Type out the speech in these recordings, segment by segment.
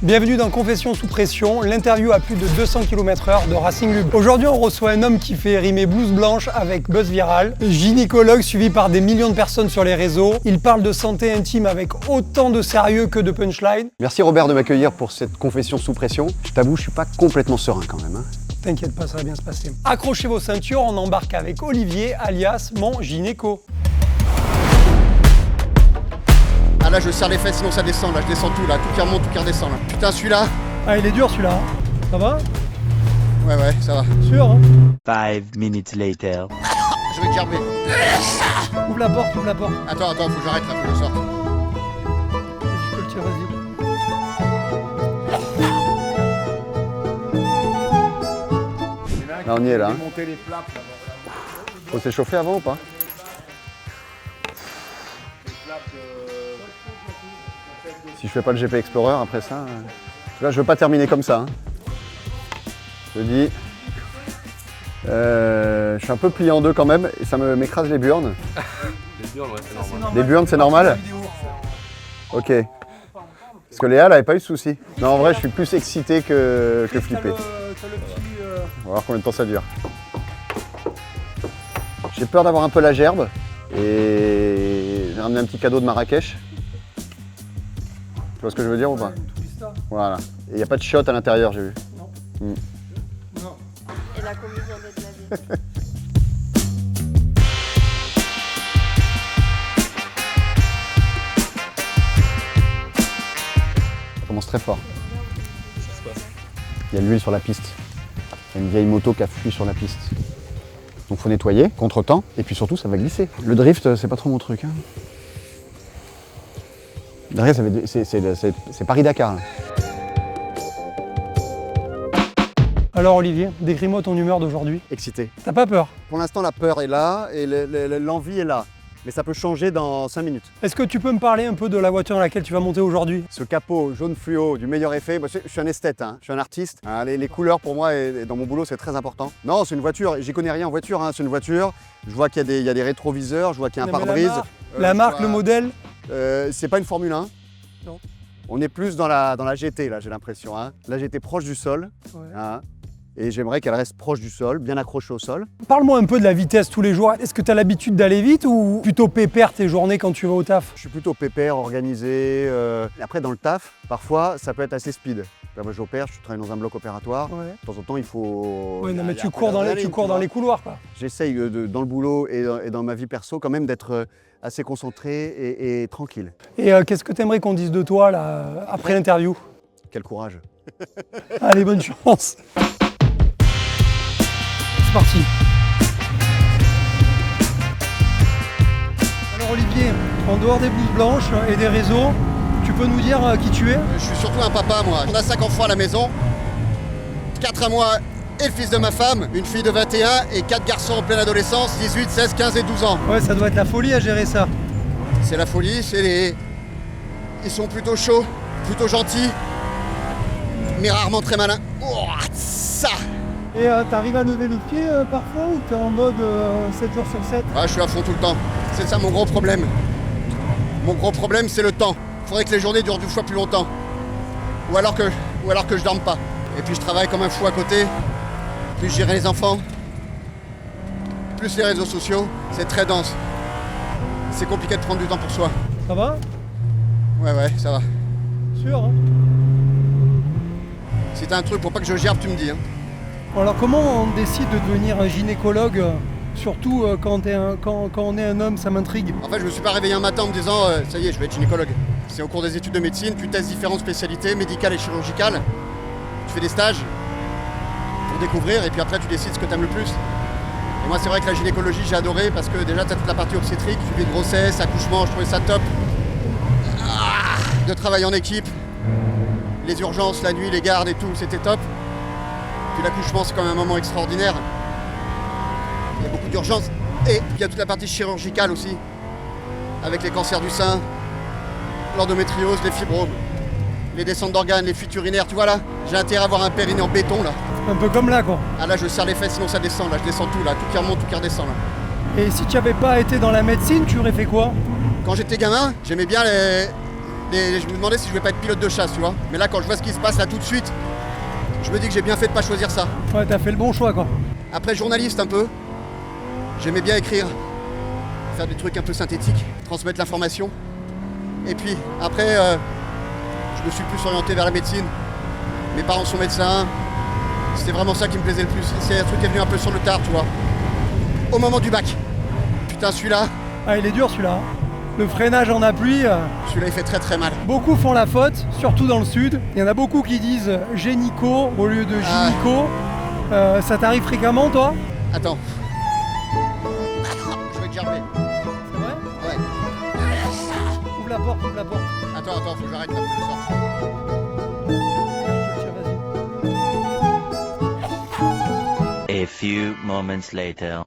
Bienvenue dans Confession sous pression, l'interview à plus de 200 km/h de Racing Lube. Aujourd'hui, on reçoit un homme qui fait rimer blouse blanche avec buzz viral, gynécologue suivi par des millions de personnes sur les réseaux. Il parle de santé intime avec autant de sérieux que de punchline. Merci Robert de m'accueillir pour cette confession sous pression. Je t'avoue, je suis pas complètement serein quand même. T'inquiète pas, ça va bien se passer. Accrochez vos ceintures, on embarque avec Olivier, alias mon gynéco. Ah là je serre les fesses sinon ça descend, là je descends tout là, tout qui remonte, tout qui redescend là. Putain celui-là. Ah il est dur celui-là, hein. Ça va? Ouais ça va. Sûr hein? 5 minutes later. Je vais gerber. Ouvre la porte, ouvre la porte. Attends, faut que j'arrête là, faut que je sorte. Je peux le tirer, vas-y. Là on y est là. Faut s'échauffer avant ou pas? Si je fais pas le GP Explorer après ça, en tout cas je veux pas terminer comme ça. Je te dis, je suis un peu plié en deux quand même et ça m'écrase les burnes. Les burnes, ouais, c'est normal. Les burnes c'est normal? Ok. Parce que Léa elle avait pas eu de soucis. Non en vrai je suis plus excité que flippé. On va voir combien de temps ça dure. J'ai peur d'avoir un peu la gerbe et j'ai ramené un petit cadeau de Marrakech. Tu vois ce que je veux dire ou pas? Voilà. Et il n'y a pas de shot à l'intérieur, j'ai vu. Non. Non. Et la commission d'être lavée. Ça commence très fort. Il y a de l'huile sur la piste. Il y a une vieille moto qui a fui sur la piste. Donc faut nettoyer, contre-temps, et puis surtout ça va glisser. Le drift, c'est pas trop mon truc. Derrière, c'est Paris-Dakar. Alors Olivier, décris-moi ton humeur d'aujourd'hui. Excité. T'as pas peur? Pour l'instant, la peur est là et l'envie est là. Mais ça peut changer dans 5 minutes. Est-ce que tu peux me parler un peu de la voiture dans laquelle tu vas monter aujourd'hui? Ce capot jaune fluo du meilleur effet, moi, je suis un esthète, je suis un artiste. Les couleurs pour moi et dans mon boulot c'est très important. Non, c'est une voiture, j'y connais rien en voiture, c'est une voiture. Je vois qu'il y a des rétroviseurs, je vois qu'il y a un pare-brise. La marque, le modèle? C'est pas une Formule 1. Non. On est plus dans la GT là, j'ai l'impression. Là j'étais proche du sol. Ouais. Et j'aimerais qu'elle reste proche du sol, bien accrochée au sol. Parle-moi un peu de la vitesse tous les jours. Est-ce que tu as l'habitude d'aller vite ou plutôt pépère tes journées quand tu vas au taf? Je suis plutôt pépère, organisé. Après dans le taf, parfois ça peut être assez speed. Là, moi j'opère, je travaille dans un bloc opératoire. Ouais. De temps en temps il faut... Ouais, non mais tu cours dans les couloirs quoi. J'essaye dans le boulot et dans ma vie perso quand même d'être assez concentré et tranquille. Et qu'est-ce que tu aimerais qu'on dise de toi là, après l'interview? Quel courage. Allez, bonne chance. C'est parti. Alors Olivier, en dehors des blouses blanches et des réseaux, tu peux nous dire qui tu es? Je suis surtout un papa moi. On a 5 enfants à la maison. 4 à moi et le fils de ma femme, une fille de 21 et 4 garçons en pleine adolescence, 18, 16, 15 et 12 ans. Ouais, ça doit être la folie à gérer ça. C'est la folie, Ils sont plutôt chauds, plutôt gentils, mais rarement très malins. Oh, ça. Et t'arrives à lever le pied parfois ou t'es en mode 7 jours sur 7? Ouais, je suis à fond tout le temps. C'est ça mon gros problème. Mon gros problème, c'est le temps. Faudrait que les journées durent 2 fois plus longtemps. Ou alors que je dorme pas. Et puis je travaille comme un fou à côté. Plus gérer les enfants. Plus les réseaux sociaux. C'est très dense. C'est compliqué de prendre du temps pour soi. Ça va? Ouais, ça va. Sûr hein? Si t'as un truc pour pas que je gerbe, tu me dis. Bon, alors comment on décide de devenir un gynécologue? Surtout quand on est un homme, ça m'intrigue. En fait, je me suis pas réveillé un matin en me disant ça y est, je vais être gynécologue. C'est au cours des études de médecine, tu testes différentes spécialités médicales et chirurgicales. Tu fais des stages pour découvrir et puis après tu décides ce que t'aimes le plus. Et moi, c'est vrai que la gynécologie, j'ai adoré parce que déjà, t'as toute la partie obstétrique, suivi de grossesse, accouchement, je trouvais ça top. De travailler en équipe, les urgences, la nuit, les gardes et tout, c'était top. Puis l'accouchement, c'est quand même un moment extraordinaire. Il y a beaucoup d'urgences. Et il y a toute la partie chirurgicale aussi, avec les cancers du sein, l'endométriose, les fibromes, les descentes d'organes, les fuites urinaires. Tu vois là, j'ai intérêt à avoir un périnée en béton là. Un peu comme là quoi. Ah là, je serre les fesses sinon ça descend là, je descends tout là, tout qui remonte, tout qui redescend là. Et si tu n'avais pas été dans la médecine, tu aurais fait quoi? Quand j'étais gamin, j'aimais bien Je me demandais si je vais pas être pilote de chasse, tu vois. Mais là, quand je vois ce qui se passe là tout de suite, je me dis que j'ai bien fait de pas choisir ça. Ouais, t'as fait le bon choix, quoi. Après, journaliste un peu. J'aimais bien écrire, faire des trucs un peu synthétiques, transmettre l'information. Et puis après, je me suis plus orienté vers la médecine. Mes parents sont médecins. C'était vraiment ça qui me plaisait le plus. C'est un truc qui est venu un peu sur le tard, tu vois. Au moment du bac. Putain, celui-là, Ah, il est dur, celui-là. Le freinage en appui. celui-là, il fait très très mal. Beaucoup font la faute, surtout dans le sud. Il y en a beaucoup qui disent génico au lieu de gynéco. Ça t'arrive fréquemment, toi? Attends. Je vais te gerber. C'est vrai? Ouais. Ouvre la porte, ouvre la porte. Attends, faut que j'arrête là, faut que je sorte. Tiens, vas-y. A few moments later.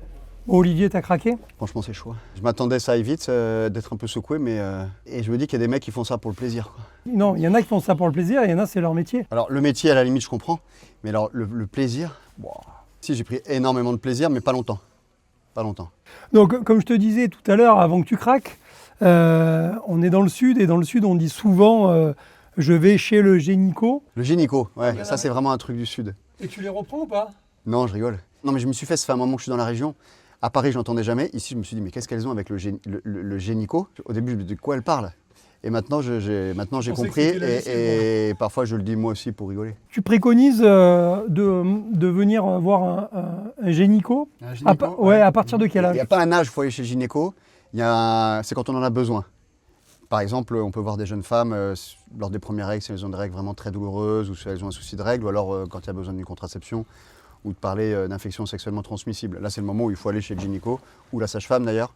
Bon, Olivier, t'as craqué? Franchement, c'est chaud. Je m'attendais ça aille vite, d'être un peu secoué, mais et je me dis qu'il y a des mecs qui font ça pour le plaisir, quoi. Non, il y en a qui font ça pour le plaisir, et il y en a, c'est leur métier. Alors le métier, à la limite, je comprends, mais alors le plaisir, wow. Si, j'ai pris énormément de plaisir, mais pas longtemps. Pas longtemps. Donc, comme je te disais tout à l'heure, avant que tu craques, on est dans le sud, et dans le sud, on dit souvent je vais chez le gynéco. Le gynéco, ouais, ça c'est vraiment un truc du sud. Et tu les reprends ou pas? Non, je rigole. Non, mais je me suis fait, ça fait un moment que je suis dans la région. À Paris, je n'entendais jamais. Ici, je me suis dit, mais qu'est-ce qu'elles ont avec le gynéco? Au début, je me dis, de quoi elles parlent? Et maintenant, j'ai compris, et parfois, je le dis moi aussi pour rigoler. Tu préconises de venir voir un gynéco? Ouais, à partir de quel Il âge? n'y a pas un âge, il faut aller chez le gynéco. C'est quand on en a besoin. Par exemple, on peut voir des jeunes femmes lors des premières règles, si elles ont des règles vraiment très douloureuses, ou si elles ont un souci de règles, ou alors quand il y a besoin d'une contraception, ou de parler d'infections sexuellement transmissibles. Là, c'est le moment où il faut aller chez le gynéco, ou la sage-femme d'ailleurs,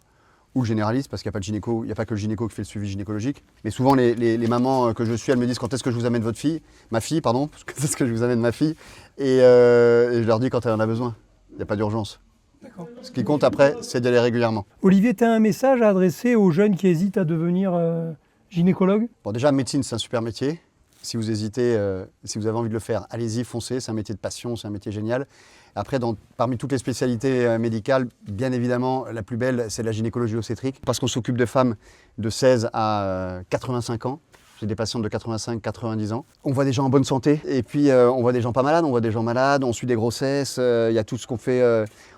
ou le généraliste, parce qu'il n'y a pas de gynéco, il n'y a pas que le gynéco qui fait le suivi gynécologique. Mais souvent, les mamans que je suis, elles me disent quand est-ce que je vous amène ma fille, pardon, quand est-ce que je vous amène ma fille, et je leur dis quand elle en a besoin. Il n'y a pas d'urgence. D'accord. Ce qui compte après, c'est d'y aller régulièrement. Olivier, tu as un message à adresser aux jeunes qui hésitent à devenir gynécologue? Bon, déjà, médecine, c'est un super métier. Si vous hésitez, si vous avez envie de le faire, allez-y, foncez. C'est un métier de passion, c'est un métier génial. Après, parmi toutes les spécialités médicales, bien évidemment, la plus belle, c'est la gynécologie obstétrique. Parce qu'on s'occupe de femmes de 16 à 85 ans. J'ai des patientes de 85-90 ans. On voit des gens en bonne santé. Et puis, on voit des gens pas malades, on voit des gens malades. On suit des grossesses. Il y a tout ce qu'on fait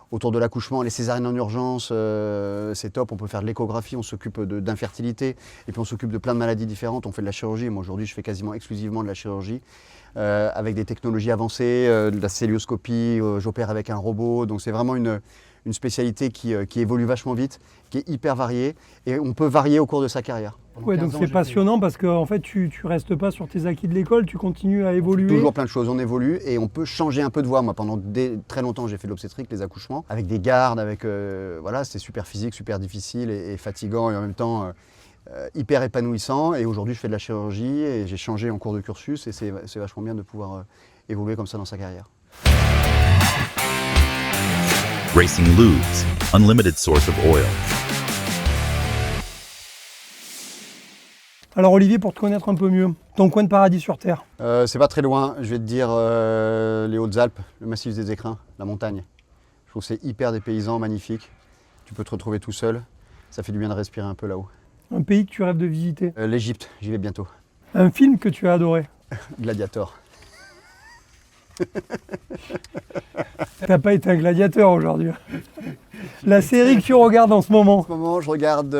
autour de l'accouchement. Les césariennes en urgence, c'est top. On peut faire de l'échographie, on s'occupe d'infertilité. Et puis, on s'occupe de plein de maladies différentes. On fait de la chirurgie. Moi, aujourd'hui, je fais quasiment exclusivement de la chirurgie. Avec des technologies avancées, de la célioscopie, j'opère avec un robot. Donc c'est vraiment une spécialité qui évolue vachement vite, qui est hyper variée, et on peut varier au cours de sa carrière. Ouais, donc c'est passionnant parce que en fait, tu restes pas sur tes acquis de l'école, tu continues à évoluer. Toujours plein de choses, on évolue et on peut changer un peu de voie. Moi, pendant très longtemps, j'ai fait de l'obstétrique, les accouchements, avec des gardes, voilà, c'était super physique, super difficile et fatigant, et en même temps hyper épanouissant. Et aujourd'hui, je fais de la chirurgie et j'ai changé en cours de cursus, et c'est vachement bien de pouvoir évoluer comme ça dans sa carrière. Racing Lubes, unlimited source of oil. Alors Olivier, pour te connaître un peu mieux, ton coin de paradis sur Terre? C'est pas très loin, je vais te dire les Hautes-Alpes, le massif des Écrins, la montagne. Je trouve que c'est hyper dépaysant, magnifique. Tu peux te retrouver tout seul, ça fait du bien de respirer un peu là-haut. Un pays que tu rêves de visiter? L'Égypte, j'y vais bientôt. Un film que tu as adoré? Gladiator. T'as pas été un gladiateur aujourd'hui. La série que tu regardes en ce moment? En ce moment, je regarde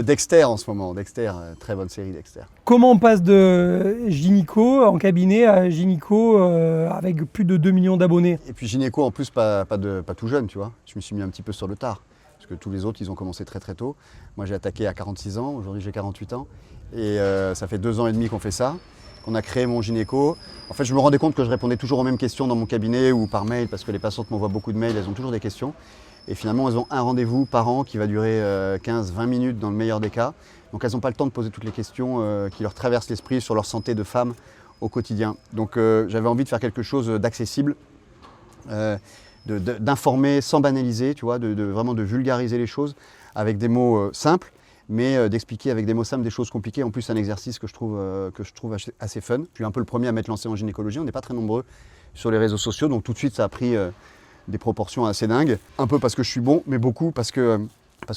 Dexter en ce moment. Dexter, très bonne série Dexter. Comment on passe de gynéco en cabinet à gynéco avec plus de 2 millions d'abonnés? Et puis gynéco en plus, pas tout jeune, tu vois. Je me suis mis un petit peu sur le tard. Parce que tous les autres, ils ont commencé très très tôt. Moi, j'ai attaqué à 46 ans. Aujourd'hui, j'ai 48 ans. Et ça fait 2 ans et demi qu'on fait ça. Qu'on a créé mon gynéco. En fait, je me rendais compte que je répondais toujours aux mêmes questions dans mon cabinet ou par mail, parce que les patientes m'envoient beaucoup de mails, elles ont toujours des questions. Et finalement, elles ont un rendez-vous par an qui va durer 15-20 minutes dans le meilleur des cas. Donc elles n'ont pas le temps de poser toutes les questions qui leur traversent l'esprit sur leur santé de femme au quotidien. Donc j'avais envie de faire quelque chose d'accessible, d'informer sans banaliser, tu vois, vraiment de vulgariser les choses avec des mots simples, mais d'expliquer avec des mots simples des choses compliquées. En plus, un exercice que je trouve assez fun. Je suis un peu le premier à m'être lancé en gynécologie. On n'est pas très nombreux sur les réseaux sociaux, donc tout de suite, ça a pris des proportions assez dingues. Un peu parce que je suis bon, mais beaucoup parce que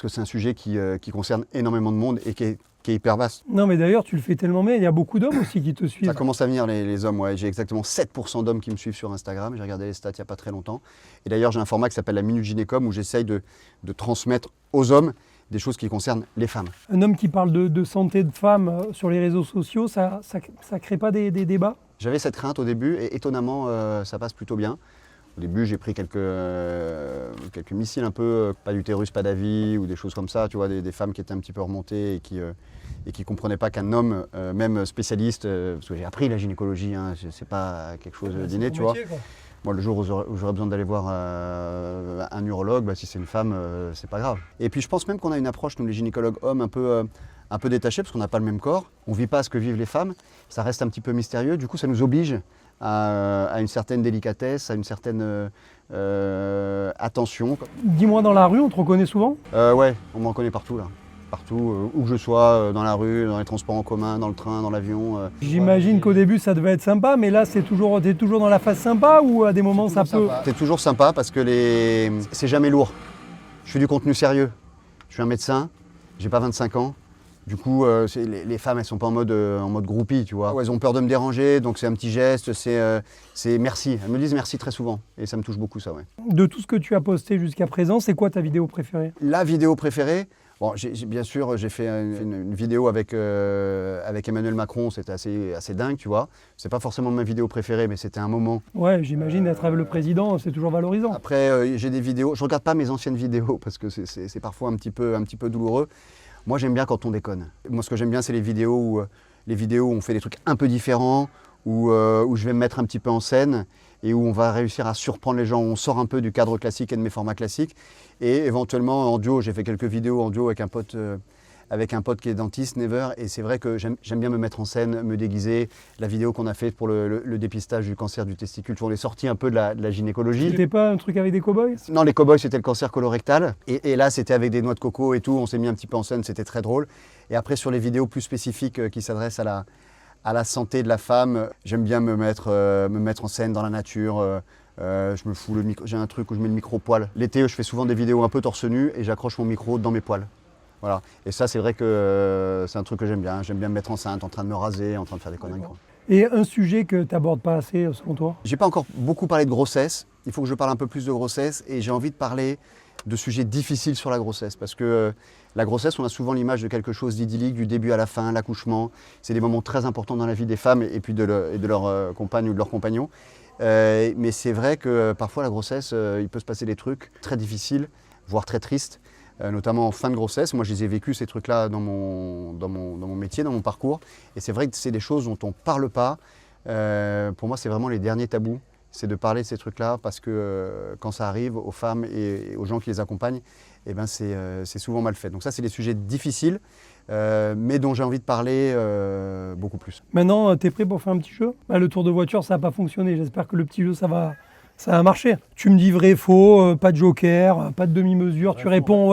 c'est un sujet qui concerne énormément de monde et qui est qui est hyper vaste. Non, mais d'ailleurs, tu le fais tellement bien. Il y a beaucoup d'hommes aussi qui te suivent. Ça commence à venir les hommes, ouais. J'ai exactement 7% d'hommes qui me suivent sur Instagram. J'ai regardé les stats il n'y a pas très longtemps. Et d'ailleurs, j'ai un format qui s'appelle la Minute Gynécom où j'essaye de transmettre aux hommes des choses qui concernent les femmes. Un homme qui parle de santé de femme sur les réseaux sociaux, ça crée pas des débats? J'avais cette crainte au début et étonnamment, ça passe plutôt bien. Au début, j'ai pris quelques missiles un peu, pas d'utérus, pas d'avis ou des choses comme ça, tu vois, des femmes qui étaient un petit peu remontées et qui ne comprenaient pas qu'un homme, même spécialiste, parce que j'ai appris la gynécologie, hein, c'est pas quelque chose d'inné, tu vois. Moi, le jour où j'aurais besoin d'aller voir un urologue, bah, si c'est une femme, c'est pas grave. Et puis je pense même qu'on a une approche, nous les gynécologues hommes, un peu détachée, parce qu'on n'a pas le même corps. On ne vit pas ce que vivent les femmes, ça reste un petit peu mystérieux, du coup ça nous oblige à une certaine délicatesse, à une certaine attention. Dis-moi, dans la rue, on te reconnaît souvent? Ouais, on me reconnaît partout là. Partout, où que je sois, dans la rue, dans les transports en commun, dans le train, dans l'avion. J'imagine qu'au début ça devait être sympa, mais là t'es toujours dans la phase sympa ou à des moments ça peut... C'est toujours sympa parce que c'est jamais lourd. Je fais du contenu sérieux. Je suis un médecin, j'ai pas 25 ans. Du coup, les femmes, elles sont pas en mode groupie, tu vois. Elles ont peur de me déranger, donc c'est un petit geste, c'est merci. Elles me disent merci très souvent et ça me touche beaucoup ça, ouais. De tout ce que tu as posté jusqu'à présent, c'est quoi ta vidéo préférée? La vidéo préférée? Bon, bien sûr, j'ai fait une vidéo avec Emmanuel Macron, c'était assez dingue, tu vois. C'est pas forcément ma vidéo préférée, mais c'était un moment. Ouais, j'imagine être avec le président, c'est toujours valorisant. Après, j'ai des vidéos, je regarde pas mes anciennes vidéos parce que c'est parfois un petit peu douloureux. Moi, j'aime bien quand on déconne. Moi, ce que j'aime bien, c'est les vidéos où on fait des trucs un peu différents, où je vais me mettre un petit peu en scène et où on va réussir à surprendre les gens, où on sort un peu du cadre classique et de mes formats classiques. Et éventuellement, en duo, j'ai fait quelques vidéos en duo avec un pote qui est dentiste, Never. Et c'est vrai que j'aime bien me mettre en scène, me déguiser. La vidéo qu'on a faite pour le dépistage du cancer du testicule, on est sorti un peu de la gynécologie. C'était pas un truc avec des cow-boys? Non, les cow-boys, c'était le cancer colorectal. Et là, c'était avec des noix de coco et tout. On s'est mis un petit peu en scène, c'était très drôle. Et après, sur les vidéos plus spécifiques qui s'adressent à la santé de la femme, j'aime bien me mettre en scène dans la nature. Je me fous le micro. J'ai un truc où je mets le micro poil. L'été, je fais souvent des vidéos un peu torse nu et j'accroche mon micro dans mes poils. Voilà. Et ça, c'est vrai que c'est un truc que j'aime bien. J'aime bien me mettre enceinte, en train de me raser, en train de faire des conneries. Et un sujet que tu n'abordes pas assez, selon toi? J'ai pas encore beaucoup parlé de grossesse. Il faut que je parle un peu plus de grossesse et j'ai envie de parler de sujets difficiles sur la grossesse. Parce que la grossesse, on a souvent l'image de quelque chose d'idyllique, du début à la fin, l'accouchement. C'est des moments très importants dans la vie des femmes et puis de leur compagne ou de leur compagnon. Mais c'est vrai que parfois la grossesse, il peut se passer des trucs très difficiles, voire très tristes, notamment en fin de grossesse. Moi, je les ai vécus, ces trucs-là, dans mon métier, dans mon parcours. Et c'est vrai que c'est des choses dont on ne parle pas. Pour moi, c'est vraiment les derniers tabous. C'est de parler de ces trucs-là parce que quand ça arrive aux femmes et aux gens qui les accompagnent, eh ben c'est souvent mal fait. Donc ça, c'est des sujets difficiles, mais dont j'ai envie de parler beaucoup plus. Maintenant, tu es prêt pour faire un petit jeu? Le tour de voiture, ça n'a pas fonctionné. J'espère que le petit jeu, ça va marcher. Tu me dis vrai, faux, pas de joker, pas de demi-mesure. Tu réponds,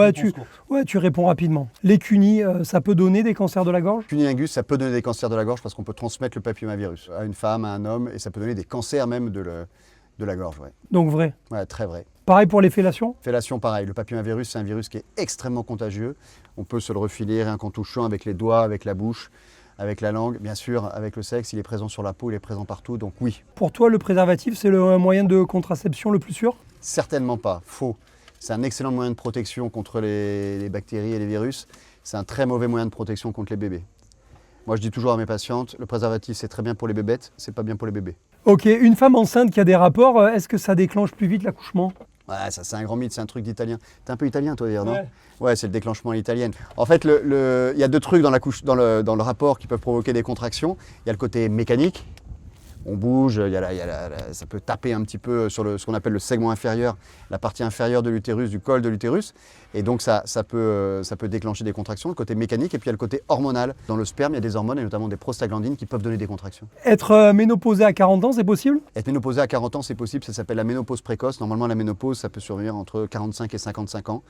tu réponds rapidement. Les cunis, ça peut donner des cancers de la gorge? Cunilingus, ça peut donner des cancers de la gorge parce qu'on peut transmettre le papillomavirus à une femme, à un homme, et ça peut donner des cancers même de la gorge. Ouais. Donc vrai? Ouais, très vrai. Pareil pour les fellations? Fellation, pareil. Le papillomavirus, c'est un virus qui est extrêmement contagieux. On peut se le refiler rien qu'en touchant avec les doigts, avec la bouche, avec la langue. Bien sûr, avec le sexe, il est présent sur la peau, il est présent partout, donc oui. Pour toi, le préservatif, c'est le moyen de contraception le plus sûr? Certainement pas, faux. C'est un excellent moyen de protection contre les bactéries et les virus. C'est un très mauvais moyen de protection contre les bébés. Moi, je dis toujours à mes patientes, le préservatif, c'est très bien pour les bébêtes, c'est pas bien pour les bébés. Ok, une femme enceinte qui a des rapports, est-ce que ça déclenche plus vite l'accouchement? Ouais, ça c'est un grand mythe, c'est un truc d'italien. T'es un peu italien toi d'ailleurs, non? Ouais. Ouais, c'est le déclenchement à l'italienne. En fait, il y a deux trucs dans le rapport qui peuvent provoquer des contractions. Il y a le côté mécanique, on bouge, ça peut taper un petit peu sur ce qu'on appelle le segment inférieur, la partie inférieure de l'utérus, du col de l'utérus. Et donc ça peut déclencher des contractions, le côté mécanique. Et puis il y a le côté hormonal. Dans le sperme, il y a des hormones et notamment des prostaglandines qui peuvent donner des contractions. Être ménopausé à 40 ans, c'est possible? Être ménopausé à 40 ans, c'est possible. Ça s'appelle la ménopause précoce. Normalement, la ménopause, ça peut survenir entre 45 et 55 ans.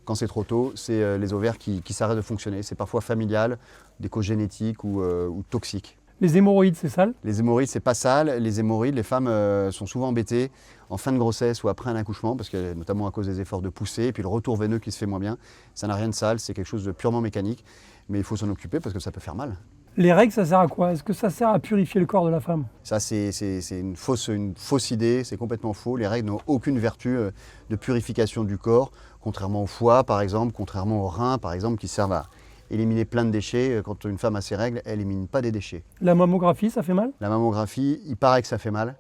Quand c'est trop tôt, c'est les ovaires qui s'arrêtent de fonctionner. C'est parfois familial, des causes génétiques ou toxiques. Les hémorroïdes, c'est sale? Les hémorroïdes, c'est pas sale. Les hémorroïdes, les femmes sont souvent embêtées en fin de grossesse ou après un accouchement, parce que notamment à cause des efforts de poussée, et puis le retour veineux qui se fait moins bien. Ça n'a rien de sale, c'est quelque chose de purement mécanique. mais il faut s'en occuper parce que ça peut faire mal. Les règles, ça sert à quoi? Est-ce que ça sert à purifier le corps de la femme? Ça, c'est une fausse idée, c'est complètement faux. Les règles n'ont aucune vertu de purification du corps, contrairement au foie, par exemple, contrairement aux reins, par exemple, qui servent à éliminer plein de déchets. Quand une femme a ses règles, elle élimine pas des déchets. La mammographie, ça fait mal? La mammographie, il paraît que ça fait mal.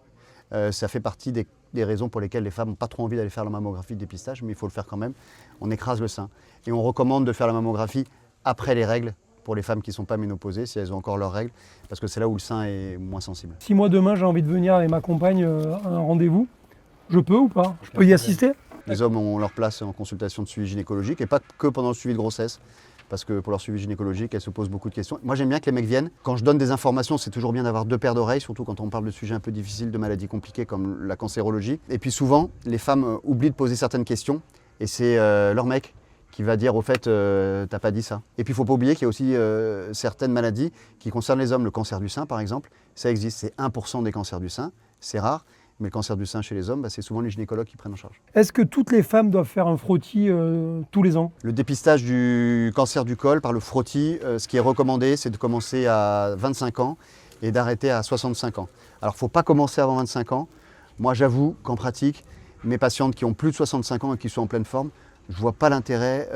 Ça fait partie des raisons pour lesquelles les femmes n'ont pas trop envie d'aller faire la mammographie de dépistage, mais il faut le faire quand même. On écrase le sein. Et on recommande de faire la mammographie après les règles, pour les femmes qui ne sont pas ménopausées, si elles ont encore leurs règles, parce que c'est là où le sein est moins sensible. Si moi demain j'ai envie de venir avec ma compagne à un rendez-vous, je peux ou pas? Je peux y assister? Les hommes ont leur place en consultation de suivi gynécologique, et pas que pendant le suivi de grossesse, parce que pour leur suivi gynécologique, elles se posent beaucoup de questions. Moi j'aime bien que les mecs viennent. Quand je donne des informations, c'est toujours bien d'avoir 2 paires d'oreilles, surtout quand on parle de sujets un peu difficiles, de maladies compliquées comme la cancérologie. Et puis souvent, les femmes oublient de poser certaines questions, et c'est leur mec qui va dire au fait t'as pas dit ça. Et puis il ne faut pas oublier qu'il y a aussi certaines maladies qui concernent les hommes. Le cancer du sein par exemple, ça existe, c'est 1% des cancers du sein, c'est rare, mais le cancer du sein chez les hommes, c'est souvent les gynécologues qui prennent en charge. Est-ce que toutes les femmes doivent faire un frottis tous les ans? Le dépistage du cancer du col par le frottis, ce qui est recommandé, c'est de commencer à 25 ans et d'arrêter à 65 ans. Alors il ne faut pas commencer avant 25 ans. Moi j'avoue qu'en pratique, mes patientes qui ont plus de 65 ans et qui sont en pleine forme, je ne vois pas l'intérêt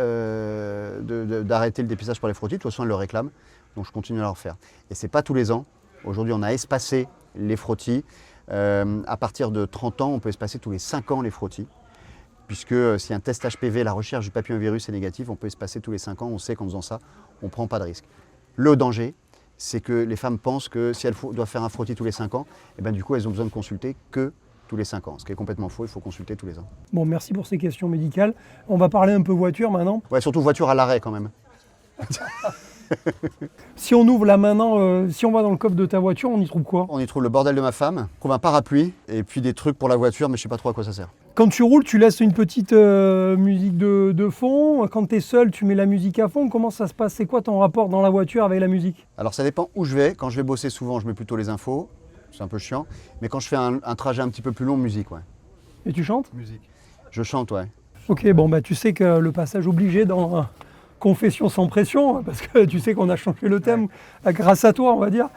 d'arrêter le dépistage par les frottis. De toute façon, elles le réclament, donc je continue à leur faire. Et ce n'est pas tous les ans. Aujourd'hui, on a espacé les frottis. À partir de 30 ans, on peut espacer tous les 5 ans les frottis. Puisque si un test HPV, la recherche du papillomavirus est négatif, on peut espacer tous les 5 ans. On sait qu'en faisant ça, on ne prend pas de risque. Le danger, c'est que les femmes pensent que si elles doivent faire un frottis tous les 5 ans, et ben, du coup, elles ont besoin de consulter que tous les 5 ans, ce qui est complètement faux, il faut consulter tous les ans. Bon, merci pour ces questions médicales. On va parler un peu voiture maintenant. Ouais, surtout voiture à l'arrêt quand même. Si on ouvre là maintenant, si on va dans le coffre de ta voiture, on y trouve quoi? On y trouve le bordel de ma femme, on trouve un parapluie et puis des trucs pour la voiture, mais je sais pas trop à quoi ça sert. Quand tu roules, tu laisses une petite musique de fond. Quand tu es seul, tu mets la musique à fond. Comment ça se passe? C'est quoi ton rapport dans la voiture avec la musique? Alors ça dépend où je vais. Quand je vais bosser souvent, je mets plutôt les infos. C'est un peu chiant. Mais quand je fais un trajet un petit peu plus long, musique, ouais. Et tu chantes? Musique. Je chante, ouais. Ok, bon, bah tu sais que le passage obligé dans Confession sans pression, parce que tu sais qu'on a changé le thème grâce à toi, on va dire,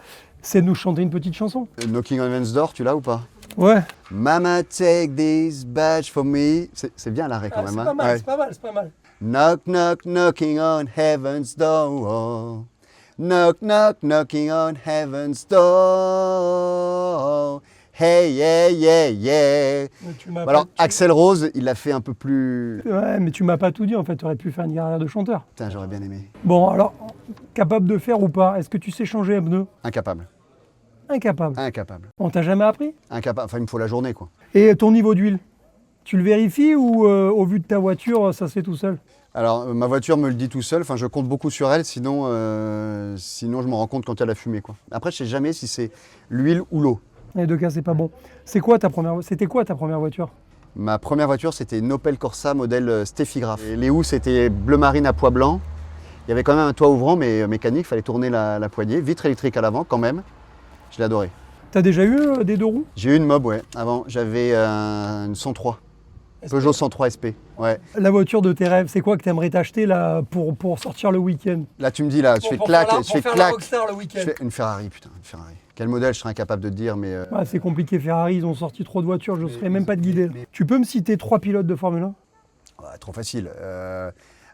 c'est de nous chanter une petite chanson. Knocking on Heaven's Door, tu l'as ou pas? Ouais. Mama, take this badge for me. C'est bien l'arrêt quand même. C'est hein. pas mal, Ouais. c'est pas mal, c'est pas mal. Knock, knock, knocking on heaven's door. Knock, knock, knocking on heaven's door. Hey, yeah, yeah, yeah. Mais tu m'as Alors, pas- Axel Rose, il l'a fait un peu plus... Ouais, mais tu m'as pas tout dit en fait, tu aurais pu faire une carrière de chanteur. Putain, j'aurais bien aimé. Bon, alors, capable de faire ou pas? Est-ce que tu sais changer un pneu? Incapable. Incapable. Incapable. On t'a jamais appris? Incapable. Enfin, il me faut la journée, quoi. Et ton niveau d'huile, tu le vérifies ou au vu de ta voiture, ça se fait tout seul? Alors, ma voiture me le dit tout seul. Enfin, je compte beaucoup sur elle, sinon je me rends compte quand il y a la fumée, quoi. Après, je sais jamais si c'est l'huile ou l'eau. Dans les deux cas, c'est pas bon. C'était quoi ta première voiture? Ma première voiture, c'était une Opel Corsa modèle Steffi Graf. Et les housses, c'était bleu marine à pois blanc. Il y avait quand même un toit ouvrant, mais mécanique, il fallait tourner la poignée. Vitre électrique à l'avant, quand même. Je l'ai adoré. T'as déjà eu des deux roues? J'ai eu une Mob, ouais. Avant, j'avais une 103. Peugeot 103 SP. Ouais. La voiture de tes rêves, c'est quoi que t'aimerais t'acheter là pour sortir le week-end? Là, tu me dis, là, je fais clac, je fais clac. Rockstar le Je week-end. fais une Ferrari, putain, une Ferrari. Quel modèle, je serais incapable de te dire, mais... Ouais, c'est compliqué, Ferrari, ils ont sorti trop de voitures, je ne saurais même pas te guider. Tu peux me citer 3 pilotes de Formule 1? Ouais, trop facile.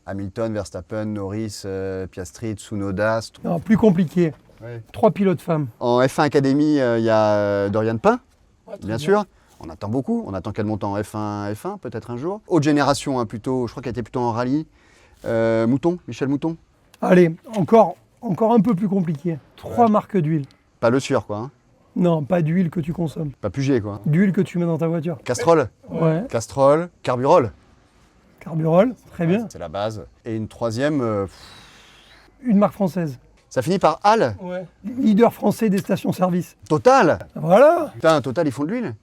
Hamilton, Verstappen, Norris, Piastri, Tsunoda. Non, plus compliqué. Ouais. 3 pilotes femmes. En F1 Academy, il y a Dorian Pain, Ouais, très bien sûr. On attend beaucoup. On attend qu'elle monte en F1 peut-être un jour. Haute génération, hein, plutôt. Je crois qu'elle était plutôt en rallye. Mouton, Michel Mouton. Allez, encore un peu plus compliqué. 3 marques d'huile. Pas le sûr, quoi. Hein. Non, pas d'huile que tu consommes. Pas Puget, quoi. D'huile que tu mets dans ta voiture. Castrol. Ouais. Castrol. Carburol. Carburol, très bien. C'est la base. Et une troisième, Une marque française. ça finit par Al. Ouais. Leader français des stations-service. Total. Voilà. Putain, Total, ils font de l'huile.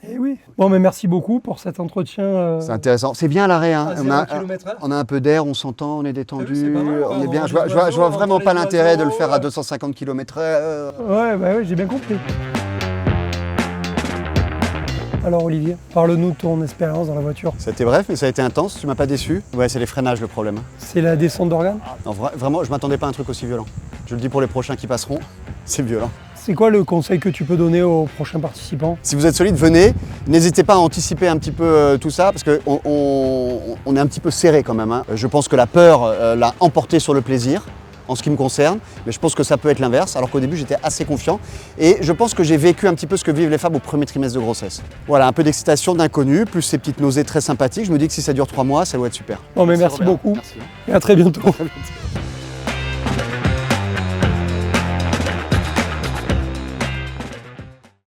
Eh oui. Bon, mais merci beaucoup pour cet entretien. C'est intéressant. C'est bien l'arrêt. Hein. à 0 km/h. On a un peu d'air, on s'entend, on est détendu, c'est pas mal, on est on bien. entend Je les vois oiseaux, vraiment on pas entend les l'intérêt de le oiseaux, faire à 250 km/h. Ouais, bah ouais, j'ai bien compris. Alors Olivier, parle-nous de ton expérience dans la voiture. Ça a été bref, mais ça a été intense, tu m'as pas déçu. Ouais, c'est les freinages le problème. C'est la descente d'organes? Non, vraiment, je m'attendais pas à un truc aussi violent. Je le dis pour les prochains qui passeront, c'est violent. C'est quoi le conseil que tu peux donner aux prochains participants? Si vous êtes solide, venez. N'hésitez pas à anticiper un petit peu tout ça, parce qu'on est un petit peu serré quand même, hein. Je pense que la peur l'a emporté sur le plaisir, en ce qui me concerne, mais je pense que ça peut être l'inverse, alors qu'au début j'étais assez confiant. Et je pense que j'ai vécu un petit peu ce que vivent les femmes au premier trimestre de grossesse. Voilà, un peu d'excitation, d'inconnu, plus ces petites nausées très sympathiques. Je me dis que si ça dure 3 mois, ça doit être super. Bon, mais merci beaucoup. Merci. Et à très bientôt.